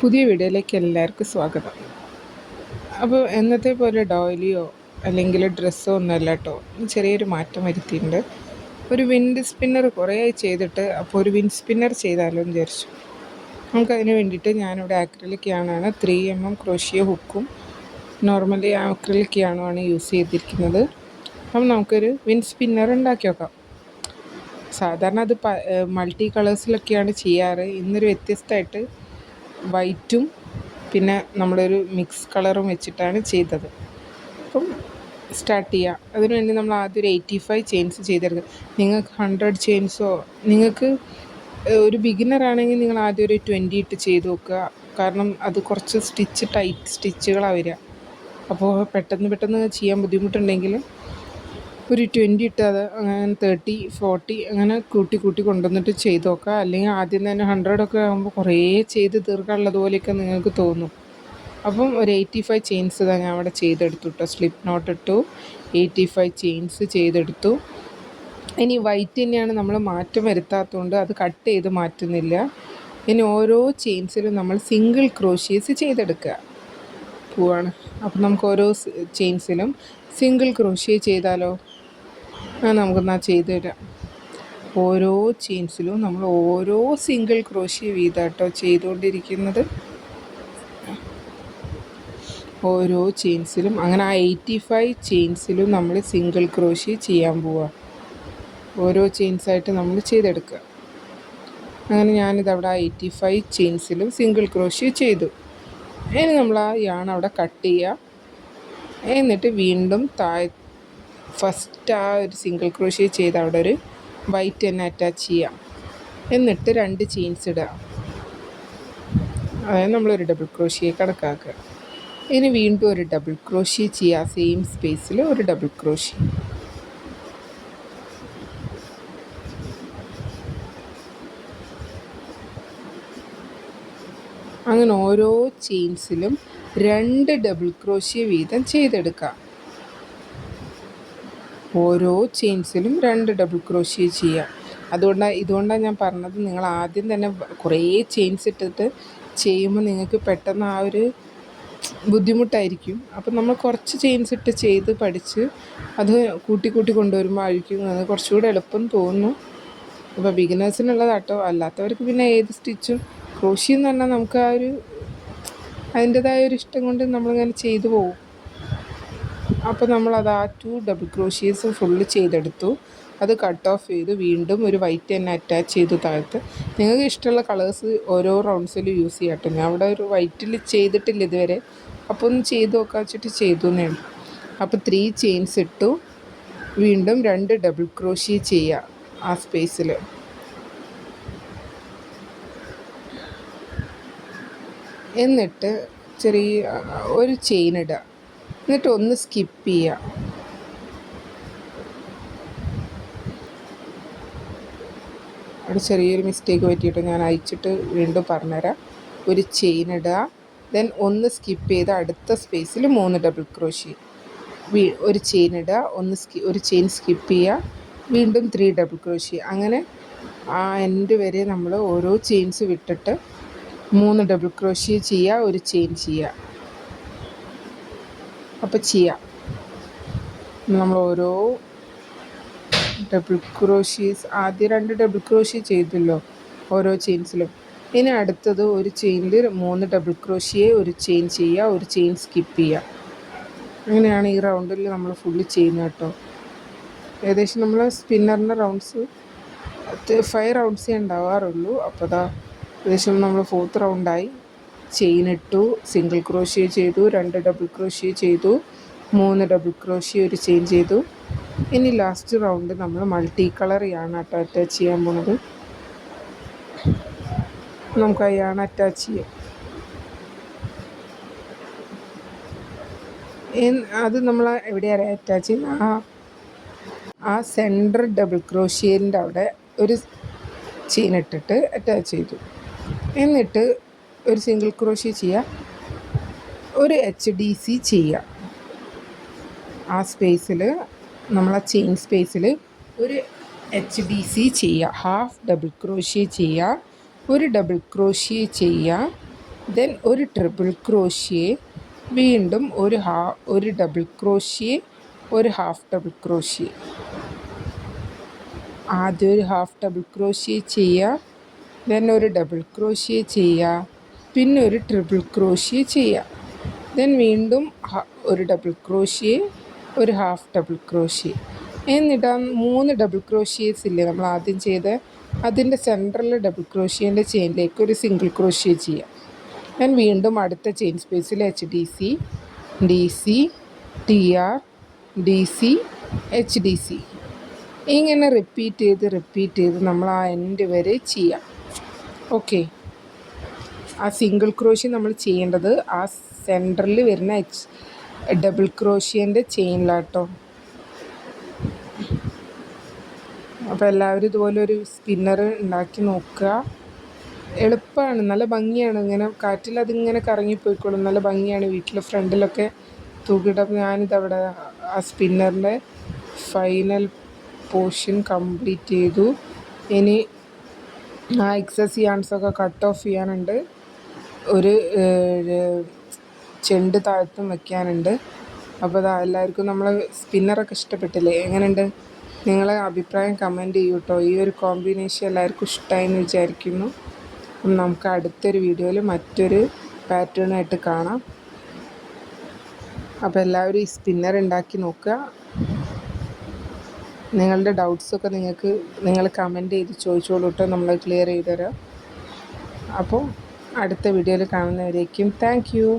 പുതിയ വീഡിയോയിലേക്ക് എല്ലാവർക്കും സ്വാഗതം. അപ്പോൾ എന്നത്തെ പോലെ ഡോയിലിയോ അല്ലെങ്കിൽ ഡ്രസ്സോ ഒന്നുമല്ല കേട്ടോ, ചെറിയൊരു മാറ്റം വരുത്തിയിട്ടുണ്ട്. ഒരു വിൻഡ് സ്പിന്നർ കുറേ ചെയ്തിട്ട്, അപ്പോൾ ഒരു വിൻഡ് സ്പിന്നർ ചെയ്താലോ എന്ന് വിചാരിച്ചു. നമുക്കതിന് വേണ്ടിയിട്ട് ഞാനിവിടെ ആക്രിലിക് യാണാണ് 3mm ക്രോഷ്യോ ഹുക്കും നോർമലി ആക്രിലിക് യാണുമാണ് യൂസ് ചെയ്തിരിക്കുന്നത്. അപ്പം നമുക്കൊരു വിൻഡ് സ്പിന്നർ ഉണ്ടാക്കി നോക്കാം. സാധാരണ അത് മൾട്ടി കളേഴ്സിലൊക്കെയാണ് ചെയ്യാറ്. ഇന്നൊരു വ്യത്യസ്തമായിട്ട് വൈറ്റും പിന്നെ നമ്മളൊരു മിക്സ് കളറും വെച്ചിട്ടാണ് ചെയ്തത്. അപ്പം സ്റ്റാർട്ട് ചെയ്യാം. അതിനുവേണ്ടി നമ്മൾ ആദ്യം ഒരു 85 ചെയിൻസ് ചെയ്തെടുക്കുക. നിങ്ങൾക്ക് 100 ചെയിൻസോ, നിങ്ങൾക്ക് ഒരു ബിഗിനർ ആണെങ്കിൽ നിങ്ങൾ ആദ്യം ഒരു 20 ഇട്ട് ചെയ്ത് നോക്കുക. കാരണം അത് കുറച്ച് ടൈറ്റ് സ്റ്റിച്ചുകളാണ് വരിക. അപ്പോൾ പെട്ടെന്ന് ചെയ്യാൻ ബുദ്ധിമുട്ടുണ്ടെങ്കിൽ ഒരു 20 ഇട്ട് അത് അങ്ങനെ 30, 40 അങ്ങനെ കൂട്ടി കൊണ്ടുവന്നിട്ട് ചെയ്ത് നോക്കുക. അല്ലെങ്കിൽ ആദ്യം തന്നെ 100 ആകുമ്പോൾ കുറേ ചെയ്ത് തീർക്കാനുള്ളത് പോലെയൊക്കെ നിങ്ങൾക്ക് തോന്നും. അപ്പം ഒരു 85 ചെയിൻസ് ഞാൻ അവിടെ ചെയ്തെടുത്തു കേട്ടോ. സ്ലിപ്പ് നോട്ട് ഇട്ടു, 85 ചെയിൻസ് ചെയ്തെടുത്തു. ഇനി വൈറ്റ് തന്നെയാണ് നമ്മൾ മാറ്റം വരുത്താത്തതുകൊണ്ട് അത് കട്ട് ചെയ്ത് മാറ്റുന്നില്ല. ഇനി ഓരോ ചെയിൻസിലും നമ്മൾ സിംഗിൾ ക്രോഷ്യേസ് ചെയ്തെടുക്കുക പോവാണ്. അപ്പം നമുക്ക് ഓരോ ചെയിൻസിലും സിംഗിൾ ക്രോഷ്യ ചെയ്താലോ? നമുക്കെന്നാൽ ചെയ്ത് തരാം. ഓരോ ചെയിൻസിലും നമ്മൾ ഓരോ സിംഗിൾ ക്രോഷ്യ വീതാട്ടോ ചെയ്തുകൊണ്ടിരിക്കുന്നത്. ഓരോ ചെയിൻസിലും അങ്ങനെ 85 ചെയിൻസിലും നമ്മൾ സിംഗിൾ ക്രോഷ്യ ചെയ്യാൻ പോവുക. ഓരോ ചെയിൻസായിട്ട് നമ്മൾ ചെയ്തെടുക്കുക. അങ്ങനെ ഞാനിതവിടെ 85 ചെയിൻസിലും സിംഗിൾ ക്രോഷ്യ ചെയ്തു. ഇനി നമ്മൾ ആ യാൺ അവിടെ കട്ട് ചെയ്യുക. എന്നിട്ട് വീണ്ടും ഫസ്റ്റ് ആ ഒരു സിംഗിൾ ക്രോഷ്യ ചെയ്ത് അവിടെ ഒരു വൈറ്റ് തന്നെ അറ്റാച്ച് ചെയ്യാം. എന്നിട്ട് 2 ചെയിൻസ് ഇടുക. അതായത് നമ്മളൊരു ഡബിൾ ക്രോഷ്യ കണക്കാക്കുക. ഇനി വീണ്ടും ഒരു ഡബിൾ ക്രോഷ്യ ചെയ്യുക. സെയിം സ്പേസിൽ ഒരു ഡബിൾ ക്രോഷ്യ. അങ്ങനെ ഓരോ ചെയിൻസിലും 2 ഡബിൾ ക്രോഷ്യ വീതം ചെയ്തെടുക്കാം. ഓരോ ചെയിൻസിലും 2 ഡബിൾ ക്രോഷ്യ ചെയ്യുക. ഇതുകൊണ്ടാണ് ഞാൻ പറഞ്ഞത്, നിങ്ങൾ ആദ്യം തന്നെ കുറേ ചെയിൻസ് ഇട്ടിട്ട് ചെയ്യുമ്പോൾ നിങ്ങൾക്ക് പെട്ടെന്ന് ആ ഒരു ബുദ്ധിമുട്ടായിരിക്കും. അപ്പം നമ്മൾ കുറച്ച് ചെയിൻസ് ഇട്ട് ചെയ്ത് പഠിച്ച് അത് കൂട്ടി കൊണ്ടുവരുമ്പോൾ ആയിരിക്കും അത് കുറച്ചുകൂടെ എളുപ്പം തോന്നുന്നു. അപ്പോൾ ബിഗിനേഴ്സിനുള്ളതാട്ടോ. അല്ലാത്തവർക്ക് പിന്നെ ഏത് സ്റ്റിച്ചും ക്രോഷ്യ എന്ന് പറഞ്ഞാൽ നമുക്ക് ആ ഒരു അതിൻ്റെതായ ഒരു ഇഷ്ടം കൊണ്ട് നമ്മളിങ്ങനെ ചെയ്തു പോകും. അപ്പോൾ നമ്മളത് ആ 2 ഡബിൾ ക്രോഷ്യേസ് ഫുള്ള് ചെയ്തെടുത്തു. അത് കട്ട് ഓഫ് ചെയ്ത് വീണ്ടും ഒരു വൈറ്റ് തന്നെ അറ്റാച്ച് ചെയ്തു താഴത്ത്. നിങ്ങൾക്ക് ഇഷ്ടമുള്ള കളേഴ്സ് ഓരോ റൗണ്ട്സിലും യൂസ് ചെയ്യാം കേട്ടോ. ഞാൻ അവിടെ ഒരു വൈറ്റിൽ ചെയ്തിട്ടില്ല ഇതുവരെ. അപ്പോൾ ഒന്ന് ചെയ്ത് നോക്കാൻ വെച്ചിട്ട് ചെയ്തു എന്നേ ഉള്ളൂ. അപ്പോൾ 3 ചെയിൻസ് ഇട്ടു. വീണ്ടും 2 ഡബിൾ ക്രോഷ്യ ചെയ്യുക ആ സ്പേസിൽ. എന്നിട്ട് ചെറിയ ഒരു ചെയിൻ ഇടുക. എന്നിട്ട് ഒന്ന് സ്കിപ്പ് ചെയ്യുക. അവിടെ ചെറിയൊരു മിസ്റ്റേക്ക് പറ്റിയിട്ട് ഞാൻ അയച്ചിട്ട് വീണ്ടും പറഞ്ഞുതരാം. ഒരു ചെയിൻ ഇടുക, ദെൻ ഒന്ന് സ്കിപ്പ് ചെയ്ത് അടുത്ത സ്പേസിൽ 3 ഡബിൾ ക്രോഷ്യ. ഒരു ചെയിൻ ഇടുക, ഒരു ചെയിൻ സ്കിപ്പ് ചെയ്യുക, വീണ്ടും 3 ഡബിൾ ക്രോഷ്യ. അങ്ങനെ ആ എൻഡ് വരെ നമ്മൾ ഓരോ ചെയിൻസ് വിട്ടിട്ട് 3 ഡബിൾ ക്രോഷ്യ ചെയ്യുക, ഒരു ചെയിൻ ചെയ്യുക. അപ്പോൾ ചെയ്യാം. നമ്മൾ ഓരോ ഡബിൾ ക്രോഷ്യേസ് ആദ്യം 2 ഡബിൾ ക്രോഷ്യ ചെയ്തല്ലോ ഓരോ ചെയിൻസിലും. ഇനി അടുത്തത് ഒരു ചെയിനിൽ 3 ഡബിൾ ക്രോഷ്യ, ഒരു ചെയിൻ ചെയ്യുക, ഒരു ചെയിൻ സ്കിപ്പ് ചെയ്യുക. അങ്ങനെയാണ് ഈ റൗണ്ടിൽ നമ്മൾ ഫുള്ള് ചെയ്യുന്നത് കേട്ടോ. ഏകദേശം നമ്മൾ സ്പിന്നറിൻ്റെ റൗണ്ട്സ് 5 റൗണ്ട്സേ ഉണ്ടാവാറുള്ളൂ. അപ്പോൾ ഏകദേശം നമ്മൾ 4th റൗണ്ടായി. ചെയിൻ ഇട്ടു, സിംഗിൾ ക്രോഷ്യ ചെയ്തു, 2 ഡബിൾ ക്രോഷ്യ ചെയ്തു, 3 ഡബിൾ ക്രോഷ്യ, ഒരു ചെയിൻ ചെയ്തു. ഇനി ലാസ്റ്റ് റൗണ്ട് നമ്മൾ മൾട്ടി കളർ യാണ് അറ്റാച്ച് ചെയ്യാൻ പോണത്. നമുക്ക് ആ യാണ് അറ്റാച്ച് ചെയ്യാം. അത് നമ്മൾ എവിടെയാണ് അറ്റാച്ച് ചെയ്യുന്നത്? ആ സെൻറ്റർ ഡബിൾ ക്രോഷ്യേൻ്റെ അവിടെ ഒരു ചെയിൻ ഇട്ടിട്ട് അറ്റാച്ച് ചെയ്തു. എന്നിട്ട് ഒരു സിംഗിൾ ക്രോഷ്യ ചെയ്യുക, ഒരു HDC ചെയ്യുക. ആ സ്പേസിൽ നമ്മൾ ആ ചെയിൻ സ്പേസിൽ ഒരു HDC ചെയ്യുക. ഹാഫ് ഡബിൾ ക്രോഷ്യ ചെയ്യുക, ഒരു ഡബിൾ ക്രോഷ്യ ചെയ്യുക, ദെൻ ഒരു ട്രിപ്പിൾ ക്രോഷ്യ, വീണ്ടും ഒരു ഡബിൾ ക്രോഷ്യ, ഒരു ഹാഫ് ഡബിൾ ക്രോഷ്യ. ആദ്യം ഒരു ഹാഫ് ഡബിൾ ക്രോഷ്യ ചെയ്യുക, ദെൻ ഒരു ഡബിൾ ക്രോഷ്യ ചെയ്യുക, പിന്നെ ഒരു ട്രിപ്പിൾ ക്രോഷ്യ ചെയ്യുക, ദെൻ വീണ്ടും ഒരു ഡബിൾ ക്രോഷ്യ, ഒരു ഹാഫ് ഡബിൾ ക്രോഷ്യ. എന്നിട്ട് ആ 3 ഡബിൾ ക്രോഷ്യേസ് ഇല്ലേ നമ്മൾ ആദ്യം ചെയ്ത്, അതിൻ്റെ സെൻറ്ററിൽ ഡബിൾ ക്രോഷ്യേൻ്റെ ചെയിനിലേക്ക് ഒരു സിംഗിൾ ക്രോഷ്യ ചെയ്യാം. ഞാൻ വീണ്ടും അടുത്ത ചെയിൻ സ്പേസിൽ HDC, DC, TR, DC, HDC ഇങ്ങനെ റിപ്പീറ്റ് ചെയ്ത് നമ്മൾ ആ എൻഡ് വരെ ചെയ്യാം. ഓക്കെ, ആ സിംഗിൾ ക്രോഷ്യ നമ്മൾ ചെയ്യേണ്ടത് ആ സെൻറ്ററിൽ വരുന്ന ഡബിൾ ക്രോഷ്യേൻ്റെ ചെയിനിലാട്ടോ. അപ്പോൾ എല്ലാവരും ഇതുപോലെ ഒരു സ്പിന്നർ ഉണ്ടാക്കി നോക്കുക. എളുപ്പമാണ്, നല്ല ഭംഗിയാണ്. ഇങ്ങനെ കാറ്റിൽ അതിങ്ങനെ കറങ്ങിപ്പോയിക്കോളും. നല്ല ഭംഗിയാണ്. വീട്ടിൽ ഫ്രണ്ടിലൊക്കെ തൂക്കിയിട്ടപ്പോൾ ഞാനിതവിടെ ആ സ്പിന്നറിൻ്റെ ഫൈനൽ പോർഷൻ കംപ്ലീറ്റ് ചെയ്തു. ഇനി ആ എക്സസ് യാൺസൊക്കെ കട്ട് ഓഫ് ചെയ്യാനുണ്ട്. ഒരു ചെണ്ട് താഴത്തും വയ്ക്കാനുണ്ട്. അപ്പോൾ അതാ എല്ലാവർക്കും നമ്മളെ സ്പിന്നറൊക്കെ ഇഷ്ടപ്പെട്ടില്ലേ? എങ്ങനെയുണ്ട്? നിങ്ങളെ അഭിപ്രായം കമൻറ്റ് ചെയ്യൂ കേട്ടോ. ഈ ഒരു കോമ്പിനേഷൻ എല്ലാവർക്കും ഇഷ്ടമായെന്ന് വിചാരിക്കുന്നു. നമുക്ക് അടുത്തൊരു വീഡിയോയിൽ മറ്റൊരു പാറ്റേണായിട്ട് കാണാം. അപ്പോൾ എല്ലാവരും ഈ സ്പിന്നർ ഉണ്ടാക്കി നോക്കുക. നിങ്ങളുടെ ഡൗട്ട്സൊക്കെ നിങ്ങൾ കമൻറ്റ് ചെയ്ത് ചോദിച്ചോളൂ കേട്ടോ, നമ്മൾ ക്ലിയർ ചെയ്ത് തരാം. അപ്പോൾ അടുത്ത വീഡിയോയിൽ കാണുന്നവരേക്കും താങ്ക് യു.